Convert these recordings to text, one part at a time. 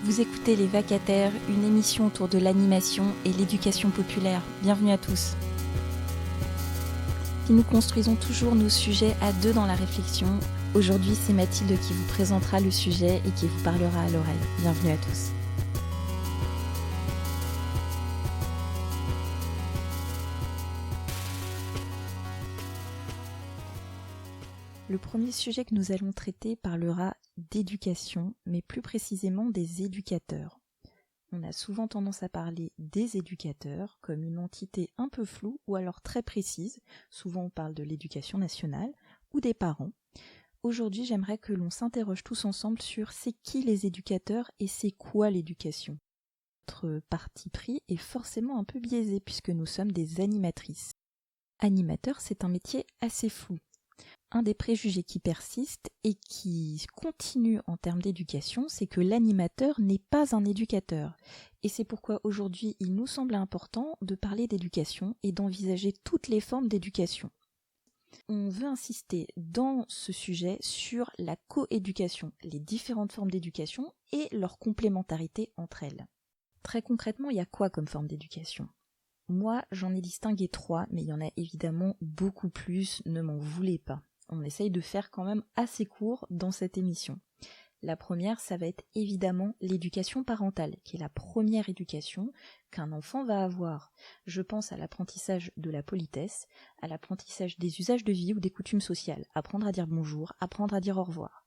Vous écoutez Les Vacataires, une émission autour de l'animation et l'éducation populaire. Bienvenue à tous. Si nous construisons toujours nos sujets à deux dans la réflexion, aujourd'hui c'est Mathilde qui vous présentera le sujet et qui vous parlera à l'oreille. Bienvenue à tous. Le premier sujet que nous allons traiter parlera d'éducation, mais plus précisément des éducateurs. On a souvent tendance à parler des éducateurs comme une entité un peu floue ou alors très précise. Souvent on parle de l'éducation nationale ou des parents. Aujourd'hui, j'aimerais que l'on s'interroge tous ensemble sur c'est qui les éducateurs et c'est quoi l'éducation. Notre parti pris est forcément un peu biaisé puisque nous sommes des animatrices. Animateur, c'est un métier assez flou. Un des préjugés qui persiste et qui continue en termes d'éducation, c'est que l'animateur n'est pas un éducateur. Et c'est pourquoi aujourd'hui, il nous semble important de parler d'éducation et d'envisager toutes les formes d'éducation. On veut insister dans ce sujet sur la coéducation, les différentes formes d'éducation et leur complémentarité entre elles. Très concrètement, il y a quoi comme forme d'éducation ? Moi, j'en ai distingué 3, mais il y en a évidemment beaucoup plus, ne m'en voulez pas. On essaye de faire quand même assez court dans cette émission. La première, ça va être évidemment l'éducation parentale, qui est la première éducation qu'un enfant va avoir. Je pense à l'apprentissage de la politesse, à l'apprentissage des usages de vie ou des coutumes sociales, apprendre à dire bonjour, apprendre à dire au revoir.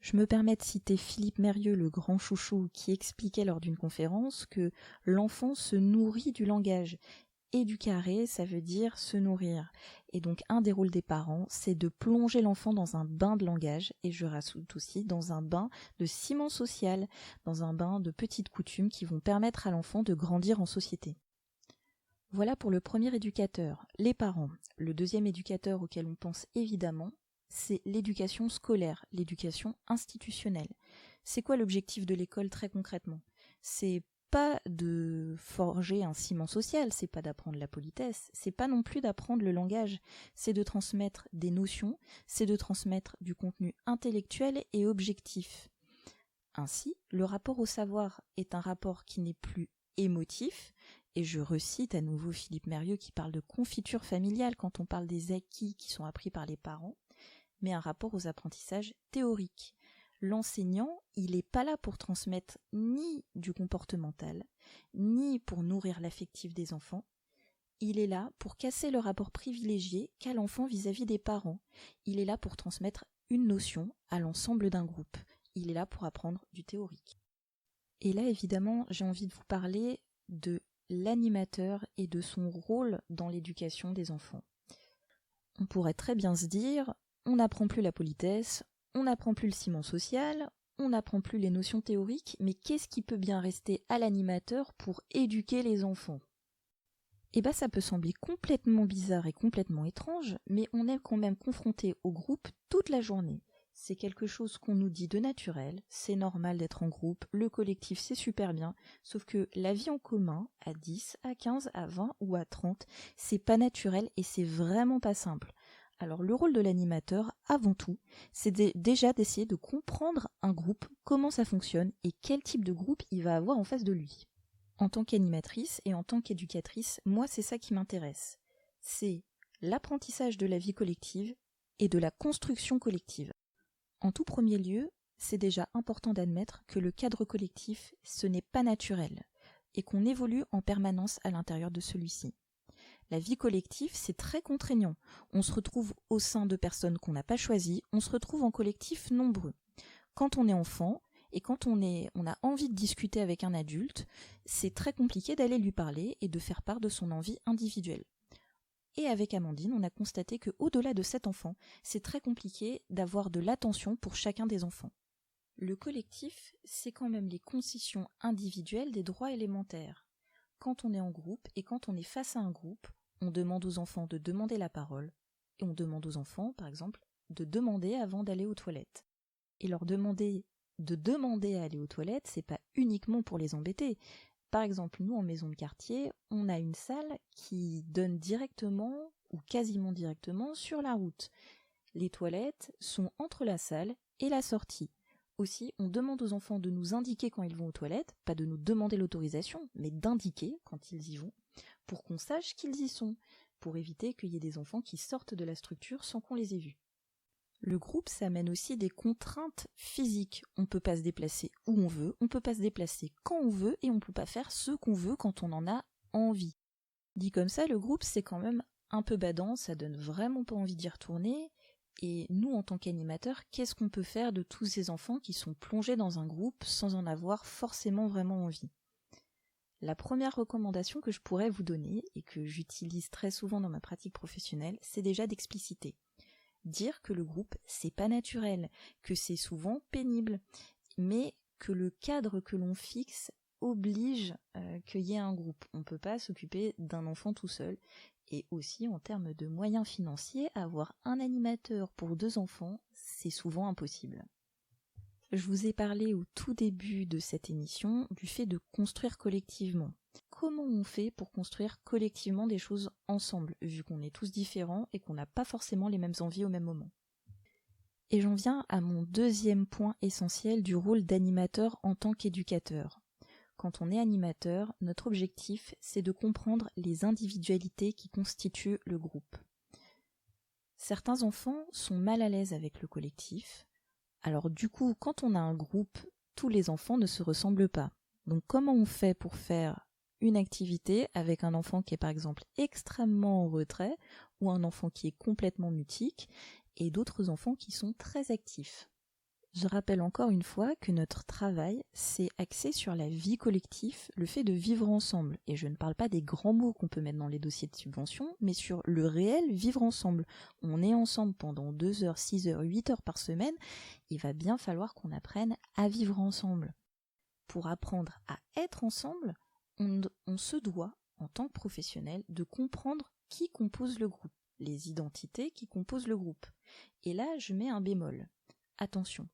Je me permets de citer Philippe Mérieux, le grand chouchou, qui expliquait lors d'une conférence que l'enfant se nourrit du langage. Éduquer, ça veut dire se nourrir. Et donc un des rôles des parents, c'est de plonger l'enfant dans un bain de langage, et je rajoute aussi dans un bain de ciment social, dans un bain de petites coutumes qui vont permettre à l'enfant de grandir en société. Voilà pour le premier éducateur, les parents. Le deuxième éducateur auquel on pense évidemment, c'est l'éducation scolaire, l'éducation institutionnelle. C'est quoi l'objectif de l'école très concrètement ? C'est pas de forger un ciment social, c'est pas d'apprendre la politesse, c'est pas non plus d'apprendre le langage, c'est de transmettre des notions, c'est de transmettre du contenu intellectuel et objectif. Ainsi, le rapport au savoir est un rapport qui n'est plus émotif, et je recite à nouveau Philippe Mérieux qui parle de confiture familiale quand on parle des acquis qui sont appris par les parents, mais un rapport aux apprentissages théoriques. L'enseignant, il n'est pas là pour transmettre ni du comportemental, ni pour nourrir l'affectif des enfants. Il est là pour casser le rapport privilégié qu'a l'enfant vis-à-vis des parents. Il est là pour transmettre une notion à l'ensemble d'un groupe. Il est là pour apprendre du théorique. Et là, évidemment, j'ai envie de vous parler de l'animateur et de son rôle dans l'éducation des enfants. On pourrait très bien se dire, on n'apprend plus la politesse, on n'apprend plus le ciment social, on n'apprend plus les notions théoriques, mais qu'est-ce qui peut bien rester à l'animateur pour éduquer les enfants ? Eh bien, ça peut sembler complètement bizarre et complètement étrange, mais on est quand même confronté au groupe toute la journée. C'est quelque chose qu'on nous dit de naturel, c'est normal d'être en groupe, le collectif c'est super bien, sauf que la vie en commun, à 10, à 15, à 20 ou à 30, c'est pas naturel et c'est vraiment pas simple. Alors le rôle de l'animateur, avant tout, c'est déjà d'essayer de comprendre un groupe, comment ça fonctionne et quel type de groupe il va avoir en face de lui. En tant qu'animatrice et en tant qu'éducatrice, moi c'est ça qui m'intéresse. C'est l'apprentissage de la vie collective et de la construction collective. En tout premier lieu, c'est déjà important d'admettre que le cadre collectif, ce n'est pas naturel et qu'on évolue en permanence à l'intérieur de celui-ci. La vie collective, c'est très contraignant. On se retrouve au sein de personnes qu'on n'a pas choisies, on se retrouve en collectif nombreux. Quand on est enfant et quand on a envie de discuter avec un adulte, c'est très compliqué d'aller lui parler et de faire part de son envie individuelle. Et avec Amandine, on a constaté qu'au-delà de cet enfant, c'est très compliqué d'avoir de l'attention pour chacun des enfants. Le collectif, c'est quand même les concessions individuelles des droits élémentaires. Quand on est en groupe et quand on est face à un groupe, on demande aux enfants de demander la parole et on demande aux enfants, par exemple, de demander avant d'aller aux toilettes. Et leur demander de demander à aller aux toilettes, c'est pas uniquement pour les embêter. Par exemple, nous, en maison de quartier, on a une salle qui donne directement ou quasiment directement sur la route. Les toilettes sont entre la salle et la sortie. Aussi, on demande aux enfants de nous indiquer quand ils vont aux toilettes, pas de nous demander l'autorisation, mais d'indiquer quand ils y vont, pour qu'on sache qu'ils y sont, pour éviter qu'il y ait des enfants qui sortent de la structure sans qu'on les ait vus. Le groupe, ça amène aussi des contraintes physiques. On ne peut pas se déplacer où on veut, on ne peut pas se déplacer quand on veut, et on ne peut pas faire ce qu'on veut quand on en a envie. Dit comme ça, le groupe, c'est quand même un peu badant, ça donne vraiment pas envie d'y retourner. Et nous, en tant qu'animateurs, qu'est-ce qu'on peut faire de tous ces enfants qui sont plongés dans un groupe sans en avoir forcément vraiment envie ? La première recommandation que je pourrais vous donner, et que j'utilise très souvent dans ma pratique professionnelle, c'est déjà d'expliciter. Dire que le groupe, c'est pas naturel, que c'est souvent pénible, mais que le cadre que l'on fixe oblige qu'il y ait un groupe. On ne peut pas s'occuper d'un enfant tout seul. Et aussi, en termes de moyens financiers, avoir un animateur pour 2 enfants, c'est souvent impossible. Je vous ai parlé au tout début de cette émission du fait de construire collectivement. Comment on fait pour construire collectivement des choses ensemble, vu qu'on est tous différents et qu'on n'a pas forcément les mêmes envies au même moment ? Et j'en viens à mon deuxième point essentiel du rôle d'animateur en tant qu'éducateur. Quand on est animateur, notre objectif, c'est de comprendre les individualités qui constituent le groupe. Certains enfants sont mal à l'aise avec le collectif. Alors du coup, quand on a un groupe, tous les enfants ne se ressemblent pas. Donc comment on fait pour faire une activité avec un enfant qui est par exemple extrêmement en retrait, ou un enfant qui est complètement mutique, et d'autres enfants qui sont très actifs ? Je rappelle encore une fois que notre travail, c'est axé sur la vie collective, le fait de vivre ensemble. Et je ne parle pas des grands mots qu'on peut mettre dans les dossiers de subvention, mais sur le réel vivre ensemble. On est ensemble pendant 2 heures, 6 heures, 8 heures par semaine. Il va bien falloir qu'on apprenne à vivre ensemble. Pour apprendre à être ensemble, on se doit, en tant que professionnel, de comprendre qui compose le groupe, les identités qui composent le groupe. Et là, je mets un bémol. Attention.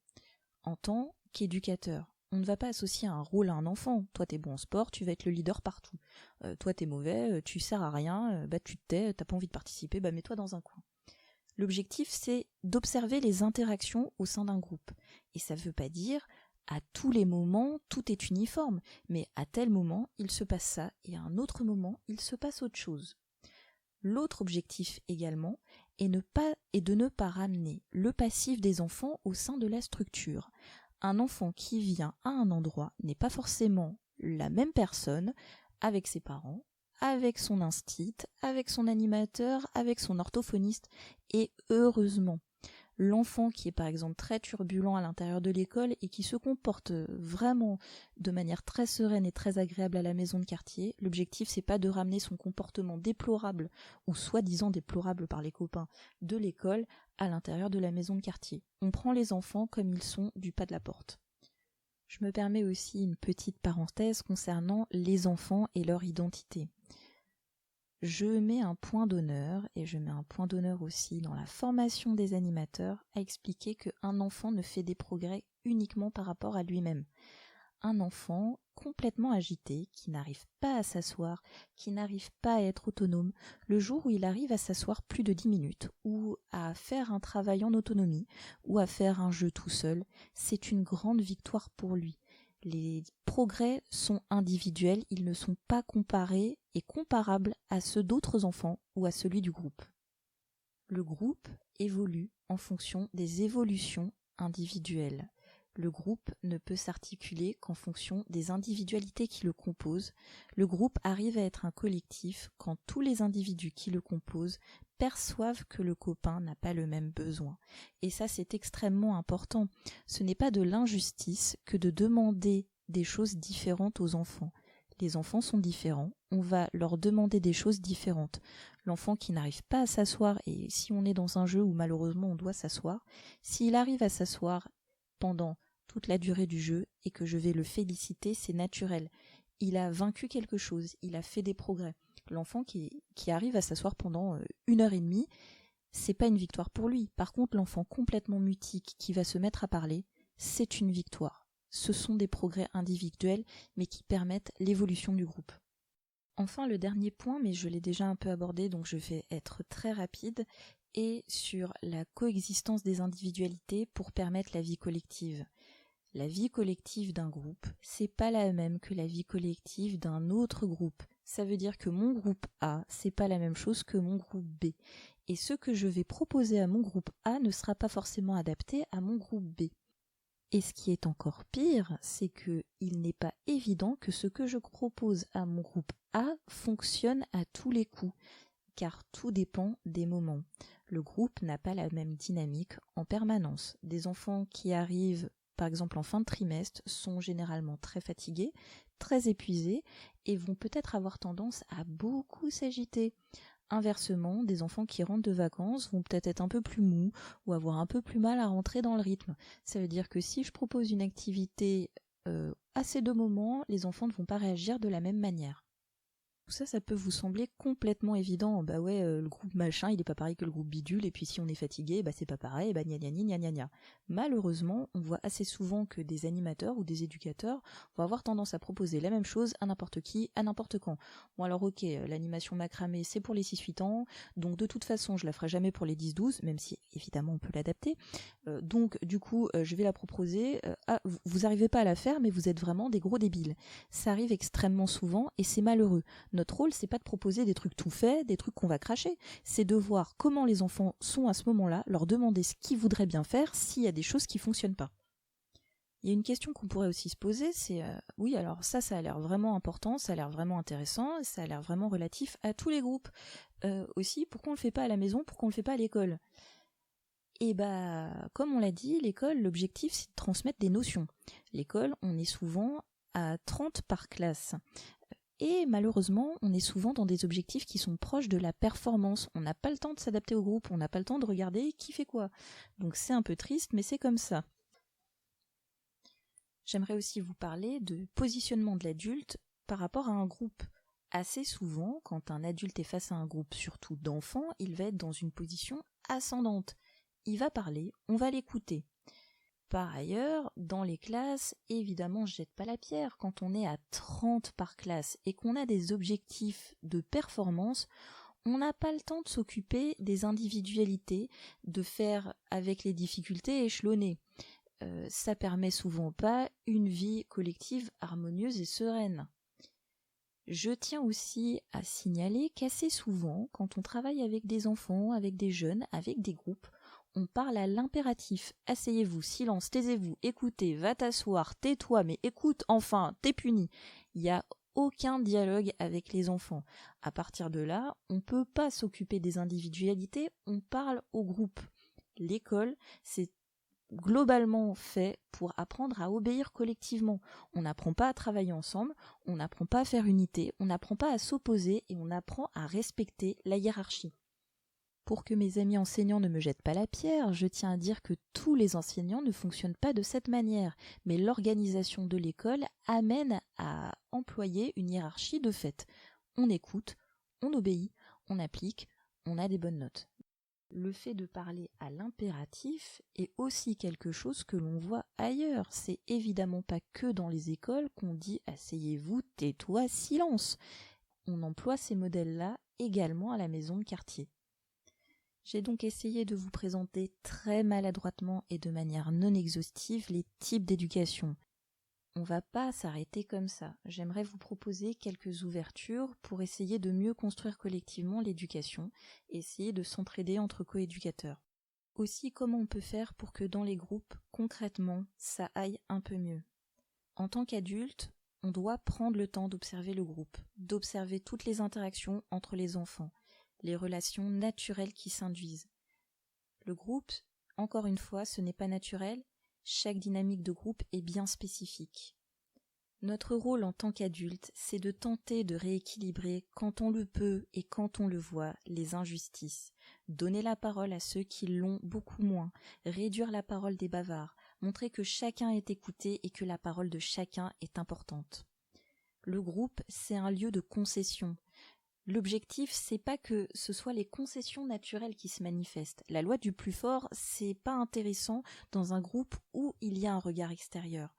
En tant qu'éducateur, on ne va pas associer un rôle à un enfant. Toi, t'es bon en sport, tu vas être le leader partout. Toi, t'es mauvais, tu sers à rien, tu te tais, t'as pas envie de participer, mets-toi dans un coin. L'objectif, c'est d'observer les interactions au sein d'un groupe. Et ça veut pas dire, à tous les moments, tout est uniforme. Mais à tel moment, il se passe ça, et à un autre moment, il se passe autre chose. L'autre objectif également est de ne pas ramener le passif des enfants au sein de la structure. Un enfant qui vient à un endroit n'est pas forcément la même personne avec ses parents, avec son instit, avec son animateur, avec son orthophoniste, et heureusement. L'enfant qui est par exemple très turbulent à l'intérieur de l'école et qui se comporte vraiment de manière très sereine et très agréable à la maison de quartier, l'objectif c'est pas de ramener son comportement déplorable ou soi-disant déplorable par les copains de l'école à l'intérieur de la maison de quartier. On prend les enfants comme ils sont du pas de la porte. Je me permets aussi une petite parenthèse concernant les enfants et leur identité. Je mets un point d'honneur, et je mets un point d'honneur aussi dans la formation des animateurs, à expliquer qu'un enfant ne fait des progrès uniquement par rapport à lui-même. Un enfant complètement agité, qui n'arrive pas à s'asseoir, qui n'arrive pas à être autonome, le jour où il arrive à s'asseoir plus de 10 minutes, ou à faire un travail en autonomie, ou à faire un jeu tout seul, c'est une grande victoire pour lui. Les progrès sont individuels, ils ne sont pas comparés et comparables à ceux d'autres enfants ou à celui du groupe. Le groupe évolue en fonction des évolutions individuelles. Le groupe ne peut s'articuler qu'en fonction des individualités qui le composent. Le groupe arrive à être un collectif quand tous les individus qui le composent perçoivent que le copain n'a pas le même besoin. Et ça, c'est extrêmement important. Ce n'est pas de l'injustice que de demander des choses différentes aux enfants. Les enfants sont différents, on va leur demander des choses différentes. L'enfant qui n'arrive pas à s'asseoir, et si on est dans un jeu où malheureusement on doit s'asseoir, s'il arrive à s'asseoir pendant toute la durée du jeu et que je vais le féliciter, c'est naturel. Il a vaincu quelque chose, il a fait des progrès. L'enfant qui arrive à s'asseoir pendant 1h30, c'est pas une victoire pour lui. Par contre, l'enfant complètement mutique qui va se mettre à parler, c'est une victoire. Ce sont des progrès individuels, mais qui permettent l'évolution du groupe. Enfin, le dernier point, mais je l'ai déjà un peu abordé, donc je vais être très rapide, est sur la coexistence des individualités pour permettre la vie collective. La vie collective d'un groupe, c'est pas la même que la vie collective d'un autre groupe. Ça veut dire que mon groupe A, c'est pas la même chose que mon groupe B. Et ce que je vais proposer à mon groupe A ne sera pas forcément adapté à mon groupe B. Et ce qui est encore pire, c'est que il n'est pas évident que ce que je propose à mon groupe A fonctionne à tous les coups, car tout dépend des moments. Le groupe n'a pas la même dynamique en permanence. Des enfants qui arrivent, par exemple en fin de trimestre, sont généralement très fatigués, très épuisés, et vont peut-être avoir tendance à beaucoup s'agiter. Inversement, des enfants qui rentrent de vacances vont peut-être être un peu plus mous ou avoir un peu plus mal à rentrer dans le rythme. Ça veut dire que si je propose une activité à ces deux moments, les enfants ne vont pas réagir de la même manière. Tout ça, ça peut vous sembler complètement évident. Bah ouais, le groupe machin, il est pas pareil que le groupe bidule, et puis si on est fatigué, bah c'est pas pareil, bah gna gna gna gna gna. Malheureusement, on voit assez souvent que des animateurs ou des éducateurs vont avoir tendance à proposer la même chose à n'importe qui, à n'importe quand. Bon alors ok, l'animation macramé, c'est pour les 6-8 ans, donc de toute façon, je la ferai jamais pour les 10-12, même si évidemment on peut l'adapter. Donc du coup, je vais la proposer. Vous arrivez pas à la faire, mais vous êtes vraiment des gros débiles. Ça arrive extrêmement souvent, et c'est malheureux. Notre rôle, c'est pas de proposer des trucs tout faits, des trucs qu'on va cracher. C'est de voir comment les enfants sont à ce moment-là, leur demander ce qu'ils voudraient bien faire s'il y a des choses qui fonctionnent pas. Il y a une question qu'on pourrait aussi se poser, c'est oui, alors ça a l'air vraiment important, ça a l'air vraiment intéressant, ça a l'air vraiment relatif à tous les groupes. Aussi, pourquoi on le fait pas à la maison, pourquoi on le fait pas à l'école? Et bah, comme on l'a dit, l'école, l'objectif, c'est de transmettre des notions. L'école, on est souvent à 30 par classe. Et malheureusement, on est souvent dans des objectifs qui sont proches de la performance. On n'a pas le temps de s'adapter au groupe, on n'a pas le temps de regarder qui fait quoi. Donc c'est un peu triste, mais c'est comme ça. J'aimerais aussi vous parler de positionnement de l'adulte par rapport à un groupe. Assez souvent, quand un adulte est face à un groupe, surtout d'enfants, il va être dans une position ascendante. Il va parler, on va l'écouter. Par ailleurs, dans les classes, évidemment, je jette pas la pierre. Quand on est à 30 par classe et qu'on a des objectifs de performance, on n'a pas le temps de s'occuper des individualités, de faire avec les difficultés échelonnées. Ça permet souvent pas une vie collective harmonieuse et sereine. Je tiens aussi à signaler qu'assez souvent, quand on travaille avec des enfants, avec des jeunes, avec des groupes, on parle à l'impératif. Asseyez-vous, silence, taisez-vous, écoutez, va t'asseoir, tais-toi, mais écoute, enfin, t'es puni. Il n'y a aucun dialogue avec les enfants. À partir de là, on ne peut pas s'occuper des individualités, on parle au groupe. L'école, c'est globalement fait pour apprendre à obéir collectivement. On n'apprend pas à travailler ensemble, on n'apprend pas à faire unité, on n'apprend pas à s'opposer et on apprend à respecter la hiérarchie. Pour que mes amis enseignants ne me jettent pas la pierre, je tiens à dire que tous les enseignants ne fonctionnent pas de cette manière, mais l'organisation de l'école amène à employer une hiérarchie de fait. On écoute, on obéit, on applique, on a des bonnes notes. Le fait de parler à l'impératif est aussi quelque chose que l'on voit ailleurs. C'est évidemment pas que dans les écoles qu'on dit « asseyez-vous, tais-toi, silence ». On emploie ces modèles-là également à la maison de quartier. J'ai donc essayé de vous présenter très maladroitement et de manière non exhaustive les types d'éducation. On va pas s'arrêter comme ça. J'aimerais vous proposer quelques ouvertures pour essayer de mieux construire collectivement l'éducation, essayer de s'entraider entre coéducateurs. Aussi, comment on peut faire pour que dans les groupes, concrètement, ça aille un peu mieux. En tant qu'adulte, on doit prendre le temps d'observer le groupe, d'observer toutes les interactions entre les enfants, les relations naturelles qui s'induisent. Le groupe, encore une fois, ce n'est pas naturel, chaque dynamique de groupe est bien spécifique. Notre rôle en tant qu'adulte, c'est de tenter de rééquilibrer, quand on le peut et quand on le voit, les injustices. Donner la parole à ceux qui l'ont beaucoup moins, réduire la parole des bavards, montrer que chacun est écouté et que la parole de chacun est importante. Le groupe, c'est un lieu de concession. L'objectif, c'est pas que ce soit les concessions naturelles qui se manifestent. La loi du plus fort, c'est pas intéressant dans un groupe où il y a un regard extérieur.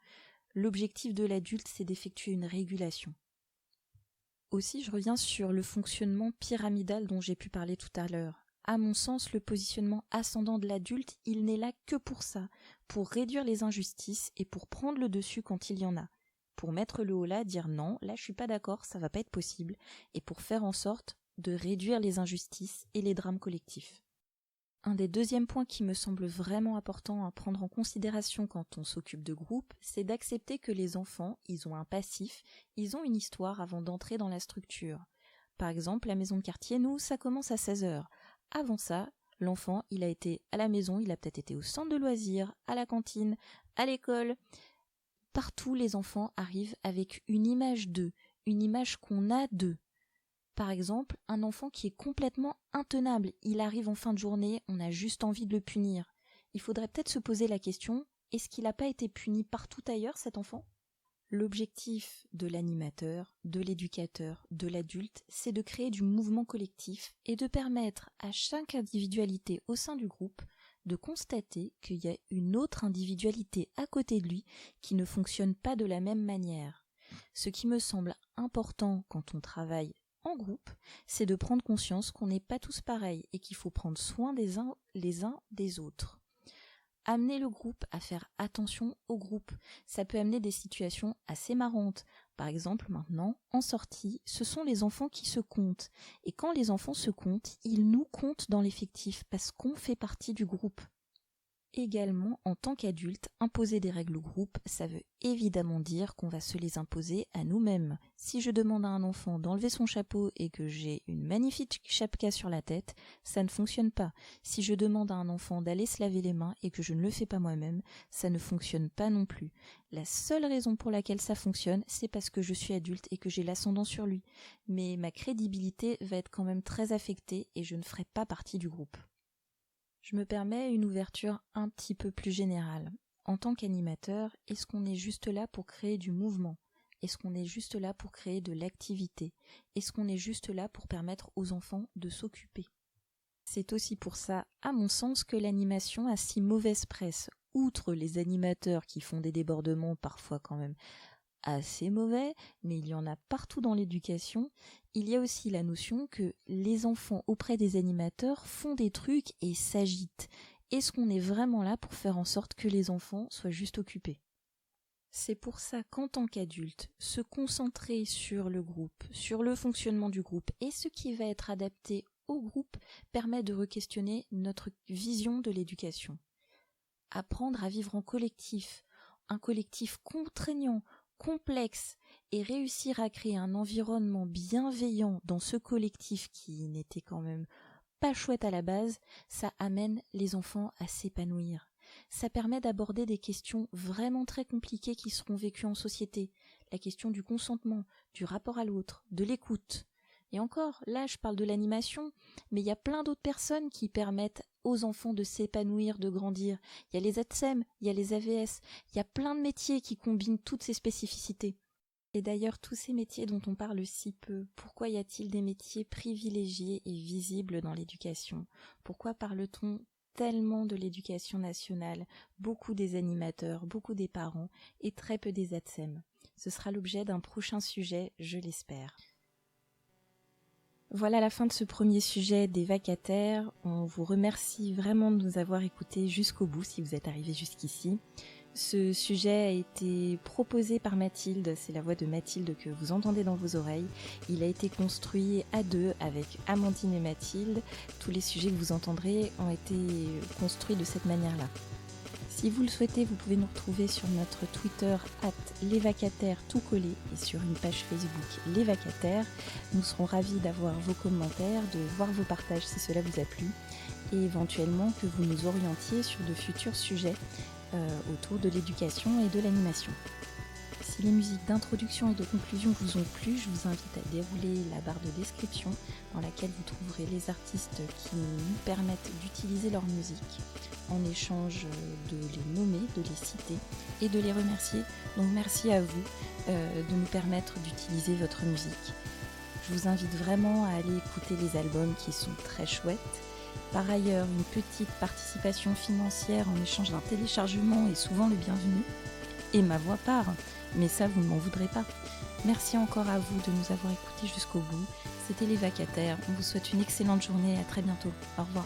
L'objectif de l'adulte, c'est d'effectuer une régulation. Aussi, je reviens sur le fonctionnement pyramidal dont j'ai pu parler tout à l'heure. À mon sens, le positionnement ascendant de l'adulte, il n'est là que pour ça, pour réduire les injustices et pour prendre le dessus quand il y en a. Pour mettre le haut là, dire non, là je suis pas d'accord, ça va pas être possible, et pour faire en sorte de réduire les injustices et les drames collectifs. Un des deuxièmes points qui me semble vraiment important à prendre en considération quand on s'occupe de groupe, c'est d'accepter que les enfants, ils ont un passif, ils ont une histoire avant d'entrer dans la structure. Par exemple, la maison de quartier, nous, ça commence à 16h. Avant ça, l'enfant, il a été à la maison, il a peut-être été au centre de loisirs, à la cantine, à l'école. Partout, les enfants arrivent avec une image d'eux, une image qu'on a d'eux. Par exemple, un enfant qui est complètement intenable, il arrive en fin de journée, on a juste envie de le punir. Il faudrait peut-être se poser la question, est-ce qu'il n'a pas été puni partout ailleurs, cet enfant ? L'objectif de l'animateur, de l'éducateur, de l'adulte, c'est de créer du mouvement collectif et de permettre à chaque individualité au sein du groupe de constater qu'il y a une autre individualité à côté de lui qui ne fonctionne pas de la même manière. Ce qui me semble important quand on travaille en groupe, c'est de prendre conscience qu'on n'est pas tous pareils et qu'il faut prendre soin les uns des autres. Amener le groupe à faire attention au groupe, ça peut amener des situations assez marrantes. Par exemple, maintenant, en sortie, ce sont les enfants qui se comptent. Et quand les enfants se comptent, ils nous comptent dans l'effectif parce qu'on fait partie du groupe. Également, en tant qu'adulte, imposer des règles au groupe, ça veut évidemment dire qu'on va se les imposer à nous-mêmes. Si je demande à un enfant d'enlever son chapeau et que j'ai une magnifique chapka sur la tête, ça ne fonctionne pas. Si je demande à un enfant d'aller se laver les mains et que je ne le fais pas moi-même, ça ne fonctionne pas non plus. La seule raison pour laquelle ça fonctionne, c'est parce que je suis adulte et que j'ai l'ascendant sur lui. Mais ma crédibilité va être quand même très affectée et je ne ferai pas partie du groupe. Je me permets une ouverture un petit peu plus générale. En tant qu'animateur, est-ce qu'on est juste là pour créer du mouvement ? Est-ce qu'on est juste là pour créer de l'activité ? Est-ce qu'on est juste là pour permettre aux enfants de s'occuper ? C'est aussi pour ça, à mon sens, que l'animation a si mauvaise presse. Outre les animateurs qui font des débordements parfois quand même assez mauvais, mais il y en a partout dans l'éducation, il y a aussi la notion que les enfants auprès des animateurs font des trucs et s'agitent. Est-ce qu'on est vraiment là pour faire en sorte que les enfants soient juste occupés ? C'est pour ça qu'en tant qu'adulte, se concentrer sur le groupe, sur le fonctionnement du groupe et ce qui va être adapté au groupe permet de re-questionner notre vision de l'éducation. Apprendre à vivre en collectif, un collectif contraignant, complexe, et réussir à créer un environnement bienveillant dans ce collectif qui n'était quand même pas chouette à la base, ça amène les enfants à s'épanouir. Ça permet d'aborder des questions vraiment très compliquées qui seront vécues en société. La question du consentement, du rapport à l'autre, de l'écoute. Et encore, là je parle de l'animation, mais il y a plein d'autres personnes qui permettent aux enfants de s'épanouir, de grandir. Il y a les ATSEM, il y a les AVS, il y a plein de métiers qui combinent toutes ces spécificités. Et d'ailleurs, tous ces métiers dont on parle si peu, pourquoi y a-t-il des métiers privilégiés et visibles dans l'éducation ? Pourquoi parle-t-on tellement de l'éducation nationale, beaucoup des animateurs, beaucoup des parents et très peu des ATSEM ? Ce sera l'objet d'un prochain sujet, je l'espère. Voilà la fin de ce premier sujet des vacataires. On vous remercie vraiment de nous avoir écoutés jusqu'au bout si vous êtes arrivés jusqu'ici. Ce sujet a été proposé par Mathilde, c'est la voix de Mathilde que vous entendez dans vos oreilles. Il a été construit à deux avec Amandine et Mathilde. Tous les sujets que vous entendrez ont été construits de cette manière-là. Si vous le souhaitez, vous pouvez nous retrouver sur notre Twitter @lesvacataires tout collé et sur une page Facebook Les Vacataires. Nous serons ravis d'avoir vos commentaires, de voir vos partages si cela vous a plu et éventuellement que vous nous orientiez sur de futurs sujets autour de l'éducation et de l'animation. Si les musiques d'introduction et de conclusion vous ont plu, je vous invite à dérouler la barre de description dans laquelle vous trouverez les artistes qui nous permettent d'utiliser leur musique en échange de les nommer, de les citer et de les remercier. Donc merci à vous de nous permettre d'utiliser votre musique. Je vous invite vraiment à aller écouter les albums qui sont très chouettes. Par ailleurs, une petite participation financière en échange d'un téléchargement est souvent le bienvenu. Et ma voix part, mais ça vous ne m'en voudrez pas. Merci encore à vous de nous avoir écoutés jusqu'au bout. C'était Les Vacataires. On vous souhaite une excellente journée et à très bientôt. Au revoir.